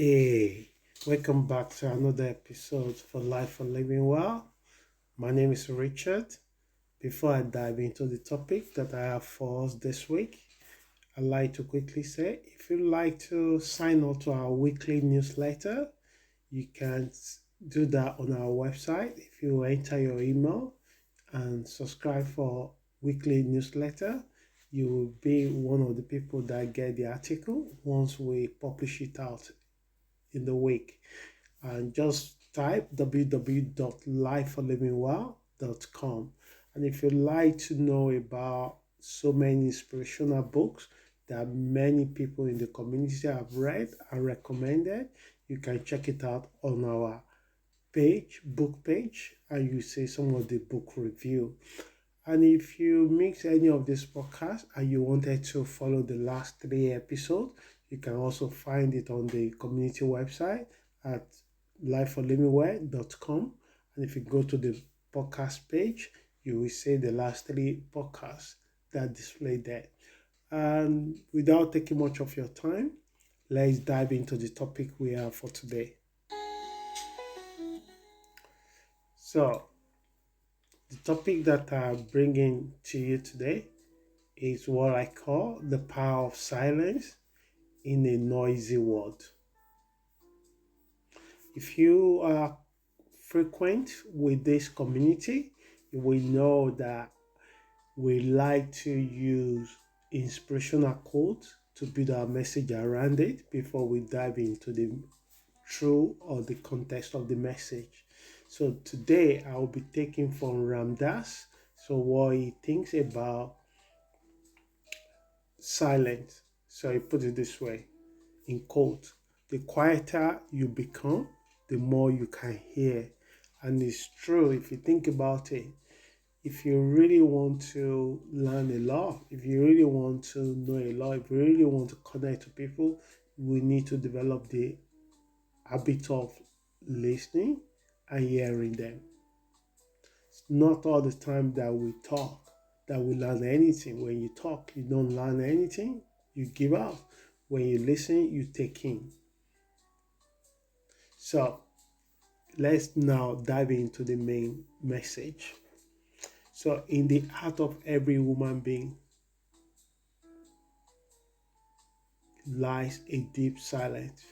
Hey, welcome back to another episode for Life for Living Well. My name is Richard. Before I dive into the topic that I have for us this week, I'd like to quickly say if you'd like to sign up to our weekly newsletter, you can do that on our website. If you enter your email and subscribe for weekly newsletter, you will be one of the people that get the article once we publish it out in the week. And just type www.lifeforlivingwell.com. And if you'd like to know about so many inspirational books that many people in the community have read and recommended, you can check it out on our book page, and you see some of the book review. And if you mix any of this podcast and you wanted to follow the last three episodes, you can also find it on the community website at lifeforlivingwell.com. And if you go to the podcast page, you will see the last three podcasts that display there. And without taking much of your time, let's dive into the topic we have for today. So, the topic that I'm bringing to you today is what I call the power of silence in a noisy world. If you are frequent with this community, you will know that we like to use inspirational quotes to build our message around it before we dive into the true or the context of the message. So today I will be taking from Ramdas, so what he thinks about silence. So he put it this way, in quote, the quieter you become, the more you can hear. And it's true if you think about it. If you really want to learn a lot, if you really want to know a lot, if you really want to connect to people, we need to develop the habit of listening and hearing them. It's not all the time that we talk that we learn anything. When you talk, you don't learn anything, you give up. When you listen, you take in. So let's now dive into the main message. So, in the heart of every human being lies a deep silence.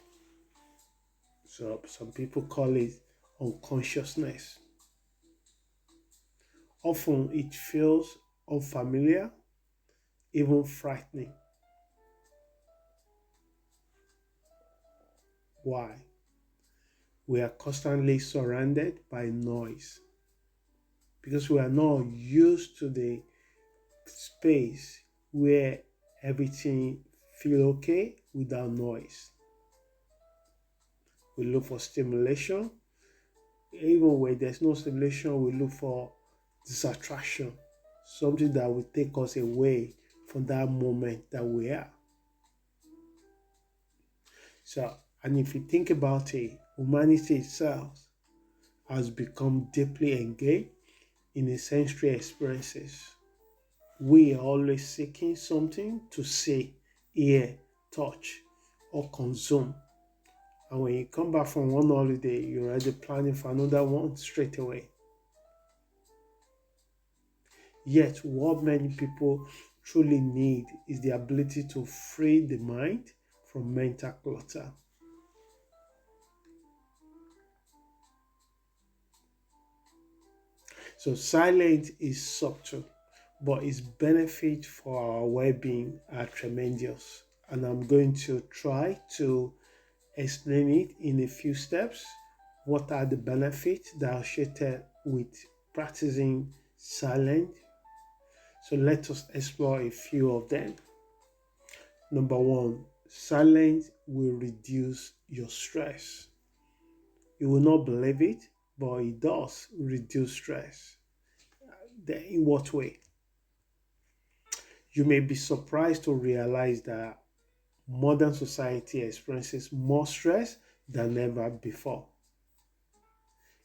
So, some people call it unconsciousness. Often it feels unfamiliar, even frightening. Why? We are constantly surrounded by noise because we are not used to the space where everything feel okay without noise. We look for stimulation. Even when there's no stimulation, we look for distraction, something that will take us away from that moment that we are. So, and if you think about it, humanity itself has become deeply engaged in its sensory experiences. We are always seeking something to see, hear, touch, or consume. And when you come back from one holiday, you're already planning for another one straight away. Yet, what many people truly need is the ability to free the mind from mental clutter. So, silence is subtle, but its benefits for our well being are tremendous. And I'm going to try to explain it in a few steps. What are the benefits that are associated with practicing silence? So, let us explore a few of them. Number one, silence will reduce your stress. You will not believe it, but it does reduce stress. Then, in what way? You may be surprised to realize that modern society experiences more stress than ever before.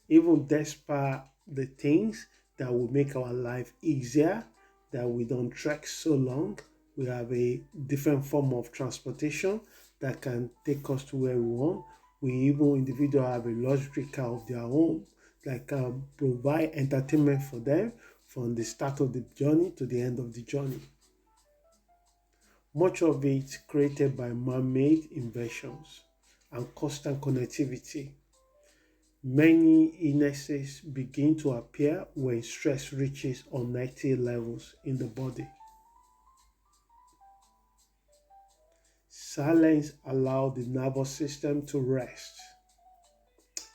Even despite the things that will make our life easier, that we don't trek so long, we have a different form of transportation that can take us to where we want. We even individuals have a luxury car of their own that can provide entertainment for them from the start of the journey to the end of the journey. Much of it created by man-made inventions and constant connectivity. Many illnesses begin to appear when stress reaches unhealthy levels in the body. Silence allows the nervous system to rest.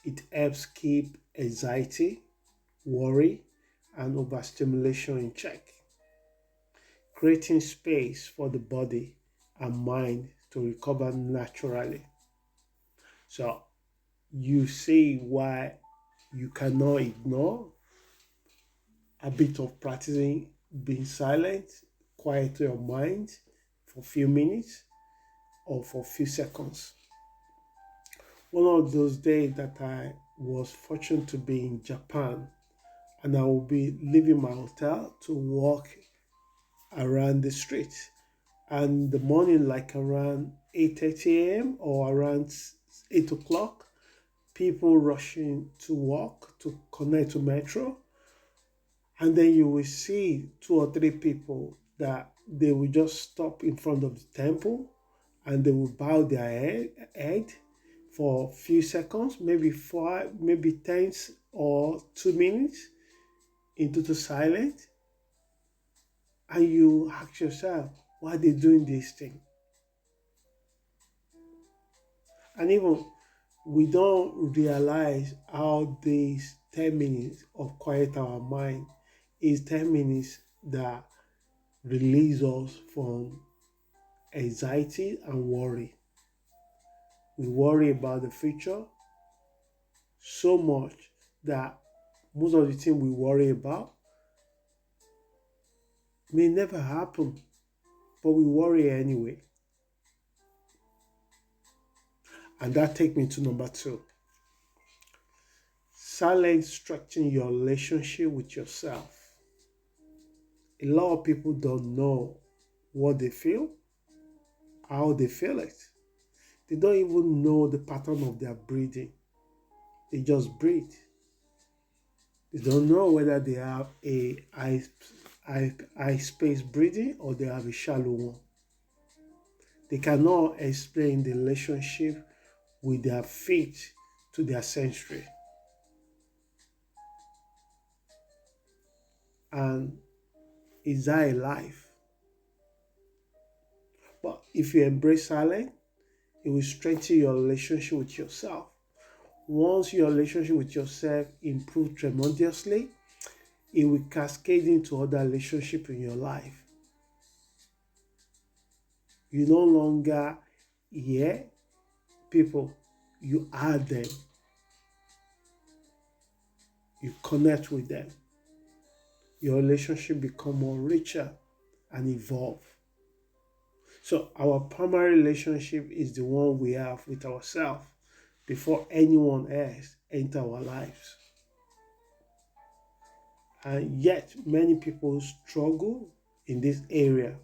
It helps keep anxiety, worry, and overstimulation in check, creating space for the body and mind to recover naturally. So, you see why you cannot ignore a bit of practicing being silent, quiet your mind for a few minutes or for a few seconds. One of those days that I was fortunate to be in Japan, and I will be leaving my hotel to walk around the street. And the morning, like around 8:30 a.m. or around 8 o'clock, people rushing to walk to connect to metro. And then you will see two or three people that they will just stop in front of the temple and they will bow their head for a few seconds, maybe 5, maybe 10 or 2 minutes into the silence. And you ask yourself, why are they doing this thing? And even we don't realize how these 10 minutes of quiet our mind is 10 minutes that release us from anxiety and worry. We worry about the future so much that most of the things we worry about may never happen, but we worry anyway. And that takes me to number 2. Silence strengthens your relationship with yourself. A lot of people don't know what they feel, how they feel it. They don't even know the pattern of their breathing. They just breathe. They don't know whether they have a high space breathing or they have a shallow one. They cannot explain the relationship with their feet to their sensory. And is that a life? But if you embrace silence, it will strengthen your relationship with yourself. Once your relationship with yourself improves tremendously, it will cascade into other relationships in your life. You no longer hear people, you add them, you connect with them. Your relationship become more richer and evolve. So our primary relationship is the one we have with ourselves before anyone else enter our lives. And yet many people struggle in this area,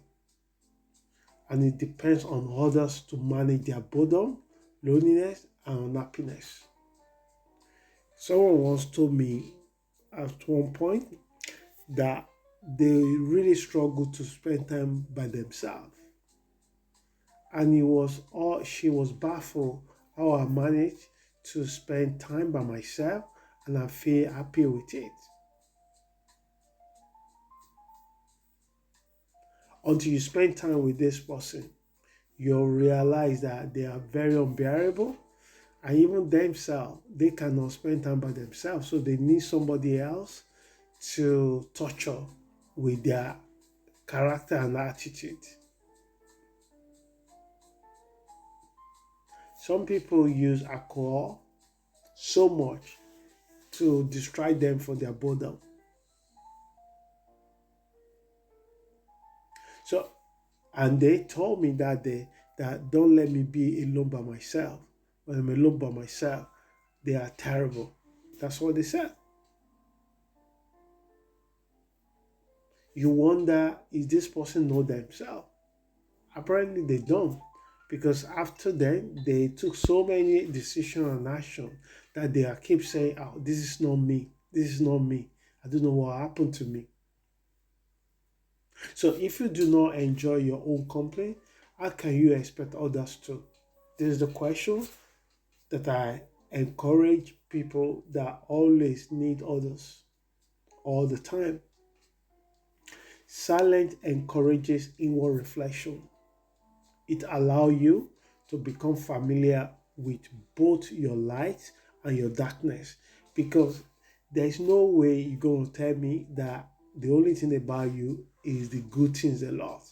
and it depends on others to manage their boredom, loneliness, and unhappiness. Someone once told me at one point that they really struggle to spend time by themselves. And she was baffled how I managed to spend time by myself and I feel happy with it. Until you spend time with this person, you'll realize that they are very unbearable, and even themselves, they cannot spend time by themselves. So they need somebody else to torture with their character and attitude. Some people use alcohol so much to distract them from their boredom. So, and they told me that don't let me be alone by myself. When I'm alone by myself, they are terrible. That's what they said. You wonder, is this person know themselves? Apparently they don't. because after then they took so many decisions and action that they are keep saying, "Oh, this is not me. This is not me. I don't know what happened to me." So if you do not enjoy your own company, how can you expect others to? This is the question that I encourage people that always need others all the time. Silence encourages inward reflection. It allows you to become familiar with both your light and your darkness, because there's no way you're going to tell me that the only thing about you is the good things a lot.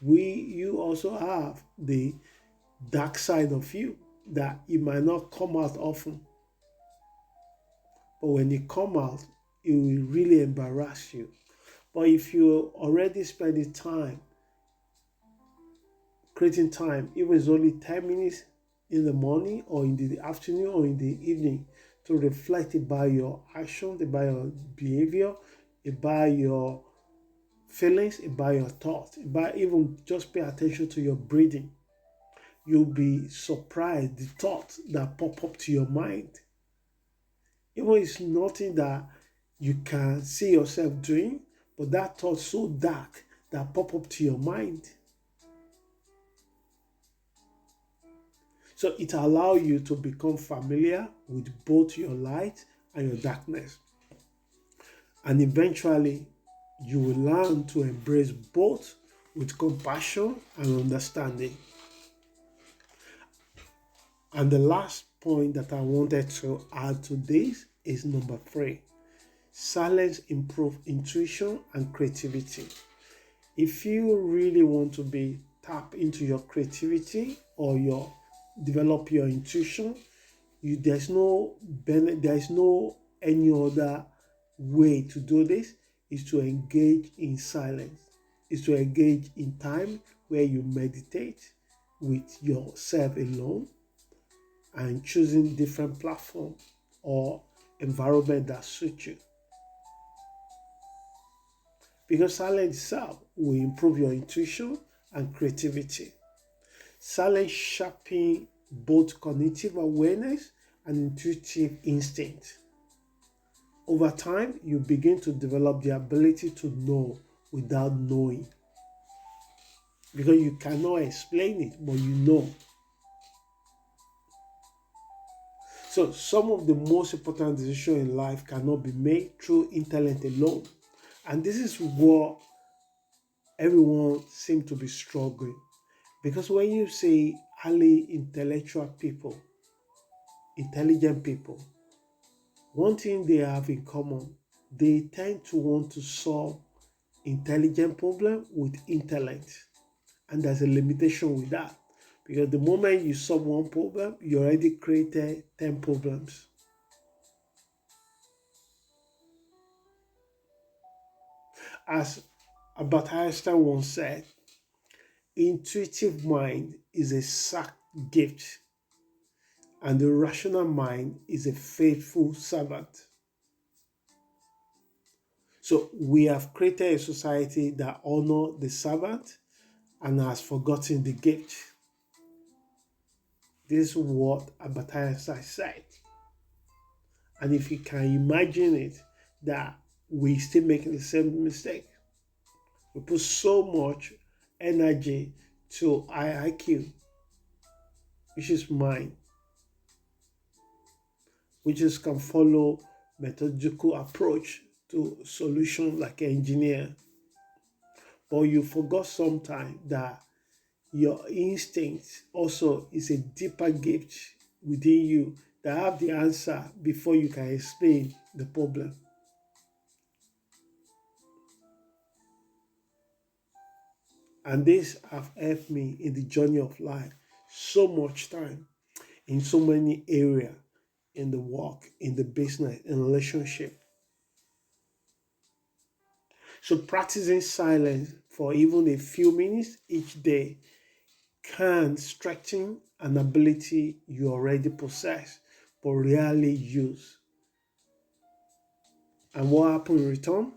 You also have the dark side of you that it might not come out often, but when it come out, it will really embarrass you. But if you already spend the time creating time, even if it's only 10 minutes in the morning or in the afternoon or in the evening, to reflect about your actions, about your behavior, about your feelings, about your thoughts, about even just pay attention to your breathing, you'll be surprised the thoughts that pop up to your mind. Even if it's nothing that you can see yourself doing, but that thought so dark that pop up to your mind. So it allows you to become familiar with both your light and your darkness. And eventually, you will learn to embrace both with compassion and understanding. And the last point that I wanted to add to this is number 3. Silence improves intuition and creativity. If you really want to be tap into your creativity or your develop your intuition, there's no any other way to do this is to engage in silence, is to engage in time where you meditate with yourself alone and choosing different platform or environment that suits you, because silence itself will improve your intuition and creativity. Silence sharpens both cognitive awareness and intuitive instinct. Over time, you begin to develop the ability to know without knowing, because you cannot explain it, but you know. So, some of the most important decisions in life cannot be made through intellect alone. And this is what everyone seems to be struggling. Because when you say highly intellectual people, intelligent people, one thing they have in common, they tend to want to solve intelligent problem with intellect. And there's a limitation with that. Because the moment you solve one problem, you already created 10 problems. As Albert Einstein once said, intuitive mind is a sacked gift, and the rational mind is a faithful servant. So we have created a society that honors the servant and has forgotten the gift. This is what Albert Einstein said. And if you can imagine it, that we still making the same mistake. We put so much energy to IIQ, which is mind, which is can follow methodological approach to solution like an engineer. But you forgot sometime that your instinct also is a deeper gift within you that have the answer before you can explain the problem. And this have helped me in the journey of life so much time in so many areas, in the work, in the business, in relationship. So practicing silence for even a few minutes each day can strengthen an ability you already possess but rarely use. And what happens in return?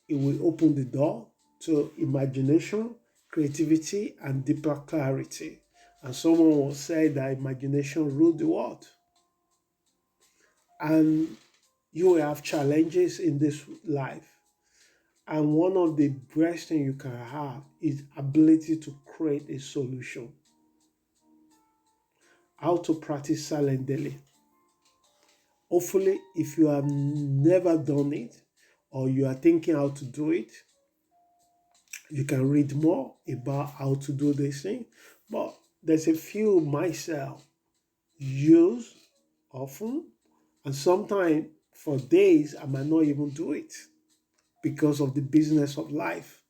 It will open the door to imagination, creativity, and deeper clarity. And someone will say that imagination ruled the world. And you will have challenges in this life. And one of the best things you can have is ability to create a solution. How to practice silent daily. Hopefully, if you have never done it or you are thinking how to do it, you can read more about how to do this thing. But there's a few myself use often, and sometimes for days I might not even do it because of the business of life.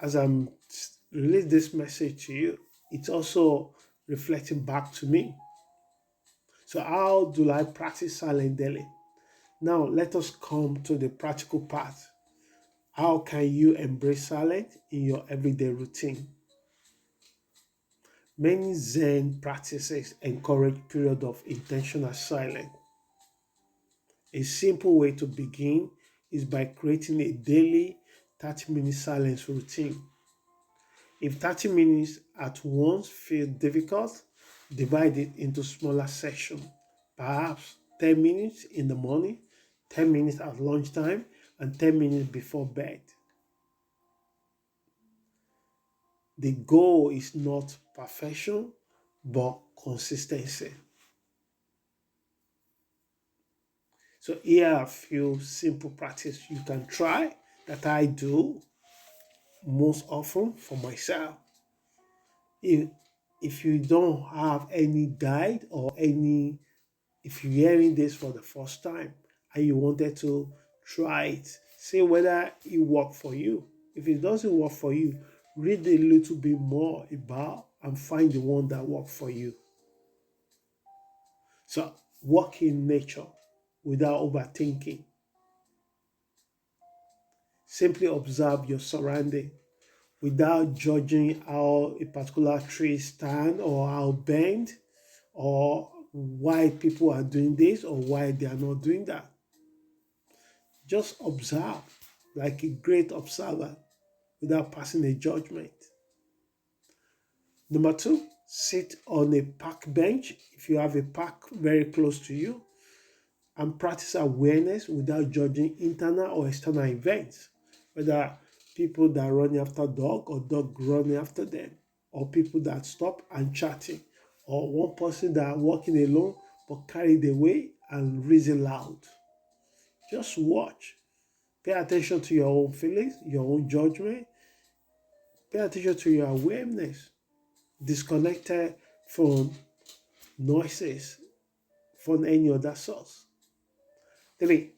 As I'm release this message to you, it's also reflecting back to me. So how do I practice silent daily? Now let us come to the practical part. How can you embrace silence in your everyday routine? Many Zen practices encourage period of intentional silence. A simple way to begin is by creating a daily 30-minute silence routine. If 30 minutes at once feel difficult, divide it into smaller sections. Perhaps 10 minutes in the morning, 10 minutes at lunchtime, and 10 minutes before bed. The goal is not perfection, but consistency. So here are a few simple practices you can try that I do most often for myself. If, if you don't have any guide or any, if you're hearing this for the first time and you wanted to try it, see whether it worked for you. If it doesn't work for you, read a little bit more about and find the one that works for you. So walk in nature without overthinking. Simply observe your surrounding without judging how a particular tree stand or how bend or why people are doing this or why they are not doing that. Just observe like a great observer without passing a judgment. Number two, sit on a park bench if you have a park very close to you and practice awareness without judging internal or external events, whether people that are running after dog or dog running after them, or people that stop and chatting, or one person that are walking alone but carried away and reason loud. Just watch. Pay attention to your own feelings, your own judgment. Pay attention to your awareness. Disconnected from noises from any other source. Three,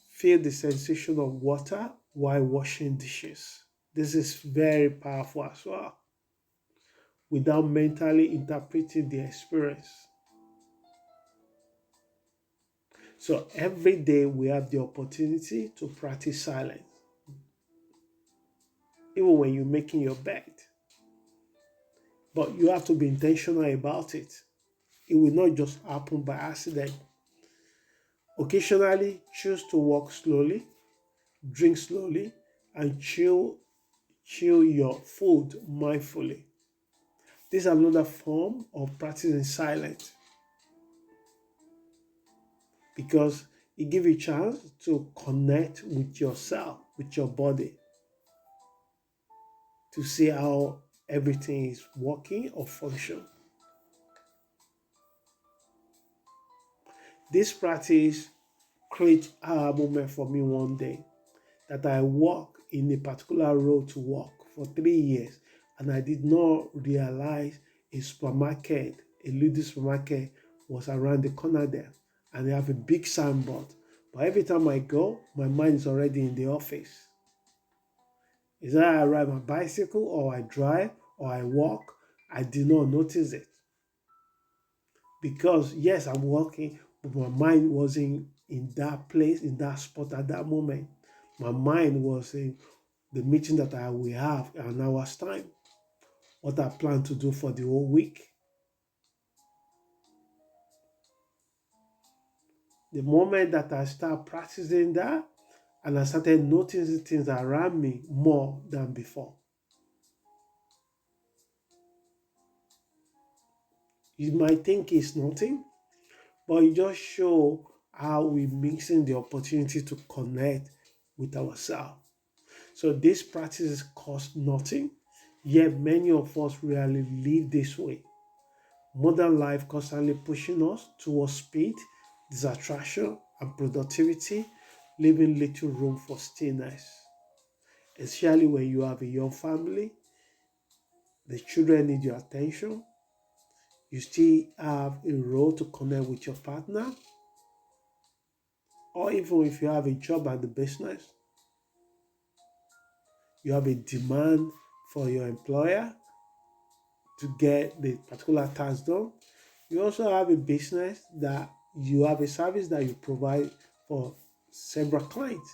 feel the sensation of water while washing dishes. This is very powerful as well, without mentally interpreting the experience. So every day we have the opportunity to practice silence, even when you're making your bed. But you have to be intentional about it. It will not just happen by accident. Occasionally, choose to walk slowly, drink slowly, and chew your food mindfully. This is another form of practicing silence because it gives you a chance to connect with yourself, with your body, to see how everything is working or function. This practice creates a moment for me one day that I walk in a particular road to work for 3 years and I did not realize a supermarket, a little supermarket was around the corner there and they have a big signboard. But every time I go, my mind is already in the office. Is that I ride my bicycle or I drive or I walk, I did not notice it. Because yes, I'm walking, but my mind wasn't in that place, in that spot at that moment. My mind was in the meeting that I will have in an hour's time, what I plan to do for the whole week. The moment that I start practicing that, and I started noticing things around me more than before. You might think it's nothing, but it just show how we're mixing the opportunity to connect with ourselves. So these practices cost nothing, yet many of us rarely live this way. Modern life constantly pushing us towards speed, distraction, and productivity, leaving little room for stillness. Especially when you have a young family, the children need your attention, you still have a role to connect with your partner, or even if you have a job at the business, you have a demand for your employer to get the particular task done. You also have a business that you have a service that you provide for several clients.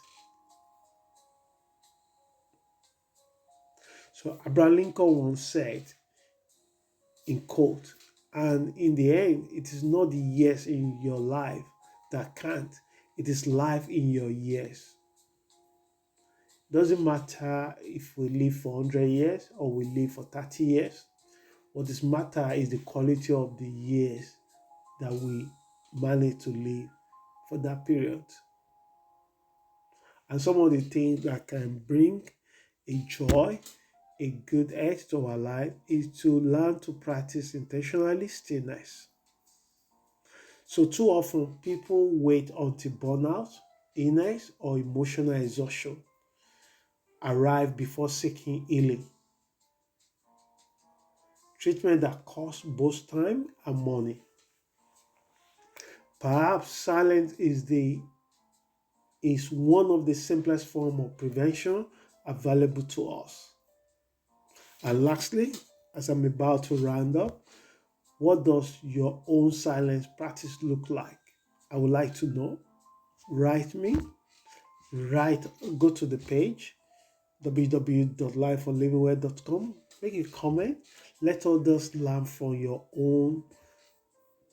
So Abraham Lincoln once said, in quote, and in the end, it is not the years in your life that count, it is life in your years. Doesn't matter if we live for 100 years or we live for 30 years. What is matter is the quality of the years that we manage to live for that period. And some of the things that can bring a joy, a good edge to our life is to learn to practice intentionally stillness. So too often people wait until burnout, illness, or emotional exhaustion arrive before seeking healing. Treatment that costs both time and money. Perhaps silence is one of the simplest form of prevention available to us. And lastly, as I'm about to round up, what does your own silence practice look like? I would like to know. Write me, write, go to the page www.lifeforlivingwell.com, make a comment, let others learn from your own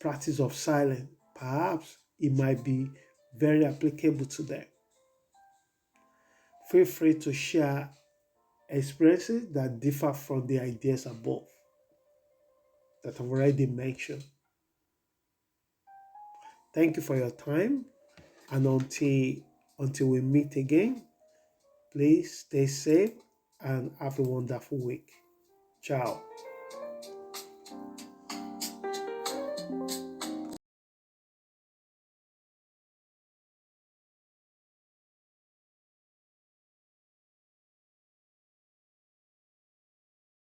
practice of silence. Perhaps it might be very applicable to them. Feel free to share experiences that differ from the ideas above that I've already mentioned. Thank you for your time, and until we meet again, please stay safe and have a wonderful week. Ciao.